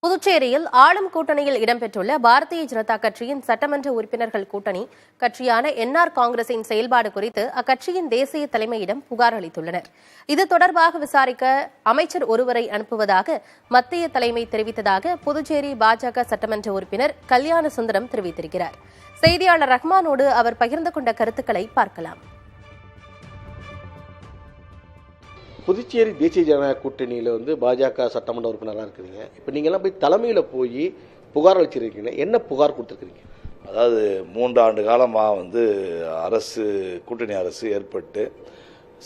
புதுச்சேரியில் ஆளும் கூட்டணியில் இடம்பெற்றுள்ள பாரதிய ஜனதா கட்சியின் சட்டமன்ற உறுப்பினர்கள் கூட்டணி கட்சியான என்ஆர் காங்கிரசின் செயல்பாடு குறித்து அக்கட்சியின் தேசிய தலைமையிடம் புகார் அளித்துள்ளனர். இது தொடர்பாக விசாரிக்க அமைச்சர் ஒருவரை அனுப்புவதாக மத்திய தலைமை தெரிவித்ததாக புதுச்சேரி பாஜக சட்டமன்ற உறுப்பினர் கல்யாண சுந்தரம் தெரிவித்திருக்கிறார். செய்தியாளர் ரஹ்மானோடு அவர் பகிர்ந்து கொண்ட கருத்துக்களை பார்க்கலாம். புதுச்சேரி தேசிய ஜனநாயக கூட்டணியில் பாஜக சட்டமன்ற உறுப்பினராக இருக்கிறீங்க. இப்போ நீங்கள்லாம் போய் தலைமையில் போய் புகார் அளிச்சிருக்கீங்க. என்ன புகார் கொடுத்துருக்கீங்க? அதாவது 3 ஆண்டு காலமாக அரசு கூட்டணி அரசு ஏற்பட்டு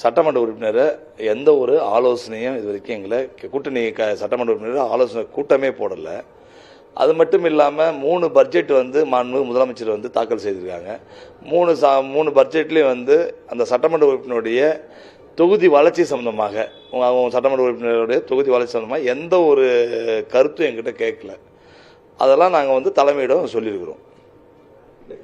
சட்டமன்ற உறுப்பினரை எந்த ஒரு ஆலோசனையும் இது வரைக்கும் எங்களை கூட்டணி சட்டமன்ற உறுப்பினர் ஆலோசனை கூட்டமே போடலை. அது மட்டும் இல்லாமல் 3 பட்ஜெட் மாண்புமிகு முதலமைச்சர் தாக்கல் செய்திருக்காங்க. 3 பட்ஜெட்லேயும் அந்த சட்டமன்ற உறுப்பினருடைய தொகுதி வளர்ச்சி சம்பந்தமாக சட்டமன்ற உறுப்பினருடைய தொகுதி வளர்ச்சி சம்பந்தமாக எந்த ஒரு கருத்தும் எங்கிட்ட கேட்கல. அதெல்லாம் நாங்கள் தலைமையிடம் சொல்லியிருக்கிறோம்.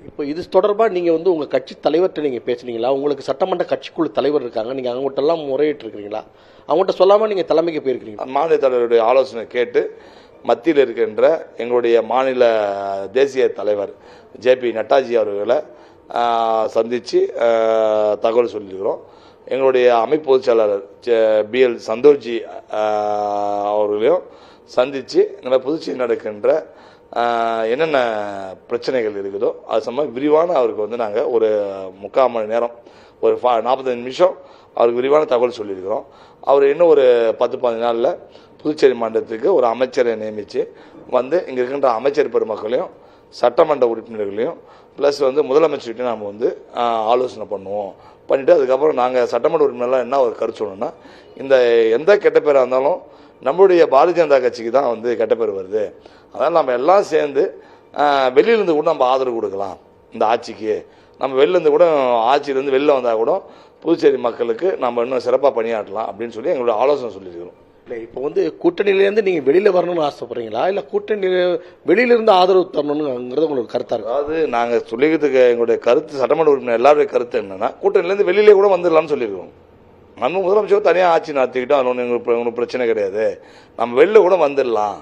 இப்போ இது தொடர்பாக நீங்கள் உங்கள் கட்சி தலைவர்கிட்ட நீங்கள் பேசுனீங்களா? உங்களுக்கு சட்டமன்ற கட்சிக்குழு தலைவர் இருக்காங்க, நீங்கள் அவங்ககிட்டலாம் முறையிட்டு இருக்கிறீங்களா? அவங்ககிட்ட சொல்லாமல் நீங்கள் தலைமைக்கு போயிருக்கிறீங்களா? மாநில தலைவருடைய ஆலோசனை கேட்டு மத்தியில் இருக்கின்ற எங்களுடைய மாநில தேசிய தலைவர் ஜேபி நட்டாஜி அவர்களை சந்தித்து தகவல் சொல்லியிருக்கிறோம். எங்களுடைய அமைப்பு பொதுச் செயலாளர் பிஎல் சந்தோஷ்ஜி அவர்களையும் சந்தித்து இந்த புதுச்சேரி நடக்கின்ற என்னென்ன பிரச்சனைகள் இருக்குதோ அது சம்பந்தமாக விரிவான அவருக்கு நாங்கள் ஒரு 3/4 மணி நேரம் ஒரு 45 நிமிஷம் அவருக்கு விரிவான தகவல் சொல்லியிருக்கிறோம். அவர் இன்னும் ஒரு 10-15 நாளில் புதுச்சேரி மாநிலத்துக்கு ஒரு அமைச்சரை நியமித்து இங்கே இருக்கின்ற அமைச்சர் பெருமக்களையும் சட்டமன்ற உறுப்பினர்களையும் ப்ளஸ் முதலமைச்சர்கிட்டையும் நாம் ஆலோசனை பண்ணுவோம். பண்ணிவிட்டு அதுக்கப்புறம் நாங்கள் சட்டமன்ற உறுப்பினர்லாம் என்ன ஒரு கருத்து சொல்லணும்னா, இந்த எந்த கெட்ட பேராக இருந்தாலும் நம்மளுடைய பாரதிய ஜனதா கட்சிக்கு தான் கெட்ட பேர் வருது. அதனால் நம்ம எல்லாம் சேர்ந்து வெளியிலேருந்து கூட நம்ம ஆதரவு கொடுக்கலாம். இந்த ஆட்சிக்கு நம்ம வெளிலேருந்து கூட ஆட்சியிலேருந்து வெளில வந்தால் கூட புதுச்சேரி மக்களுக்கு நம்ம இன்னும் சிறப்பாக பணியாற்றலாம் அப்படின்னு சொல்லி எங்களுடைய ஆலோசனை சொல்லியிருக்கிறோம். இல்லை, இப்போ கூட்டணியிலேருந்து நீங்கள் வெளியில் வரணும்னு ஆசைப்படுறீங்களா, இல்லை கூட்டணி வெளியிலிருந்து ஆதரவு தரணுங்கிறது உங்களுக்கு கருத்தாக இருக்கு? அதாவது நாங்கள் சொல்லிக்கிறதுக்கு எங்களுடைய கருத்து சட்டமன்ற உறுப்பினர் எல்லாருடைய கருத்து என்னன்னா, கூட்டணியிலேருந்து வெளியிலே கூட வந்துடலாம்னு சொல்லியிருக்கோம். நம்ம முதலமைச்சர் தனியாக ஆட்சி நடத்திக்கிட்டோம், அது எங்களுக்கு பிரச்சனை கிடையாது. நம்ம வெளில கூட வந்துடலாம்,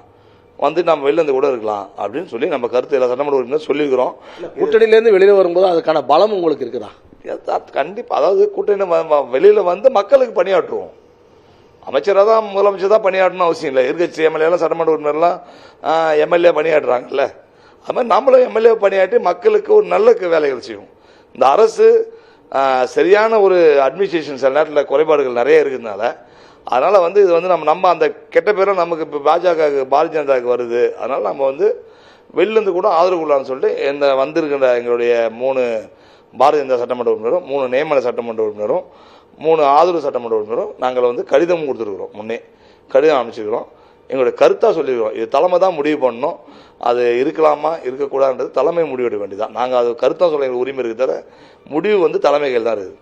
நம்ம வெளிலேருந்து கூட இருக்கலாம் அப்படின்னு சொல்லி நம்ம கருத்து எல்லா சட்டமன்ற உறுப்பினர் சொல்லியிருக்கிறோம். கூட்டணியிலேருந்து வெளியில் வரும்போது அதுக்கான பலம் உங்களுக்கு இருக்குதா? கண்டிப்பாக. அதாவது கூட்டணி வெளியில் மக்களுக்கு பணியாற்றுவோம். அமைச்சராக தான் முதலமைச்சர் தான் பணியாற்றணும் அவசியம் இல்லை. எதிர்கட்சி எம்எல்ஏலாம் சட்டமன்ற உறுப்பினர்லாம் எம்எல்ஏ பணியாற்றுறாங்கல்ல, அது மாதிரி நம்மளும் எம்எல்ஏ பணியாற்றி மக்களுக்கு ஒரு நல்ல வேலைகள் செய்வோம். இந்த அரசு சரியான ஒரு அட்மினிஸ்ட்ரேஷன் சில நேரத்தில் குறைபாடுகள் நிறைய இருக்கிறதுனால அதனால் இது நம்ம அந்த கெட்ட பேரும் நமக்கு இப்போ பாரதிய ஜனதாவுக்கு வருது. அதனால் நம்ம வெளிலேருந்து கூட ஆதரவு கொள்ளலாம்னு சொல்லிட்டு இந்த வந்திருக்கிற எங்களுடைய 3 பாரதிய ஜனதா சட்டமன்ற உறுப்பினரும் 3 நியமன சட்டமன்ற உறுப்பினரும் 3 ஆதரவு சட்டமன்ற உறுப்பினரும் நாங்கள் கடிதம் கொடுத்துருக்குறோம். முன்னே கடிதம் அமைச்சிருக்கிறோம். எங்களுடைய கருத்தாக சொல்லியிருக்கிறோம். இது தலைமை தான் முடிவு பண்ணணும், அது இருக்கலாமா இருக்கக்கூடாதுன்றது தலைமை முடிவெடுக்க வேண்டியதான். நாங்கள் அது கருத்தாக சொல்ல எங்களுக்கு உரிமை இருக்கிறத முடிவு தலைமைகள் தான் இருக்குது.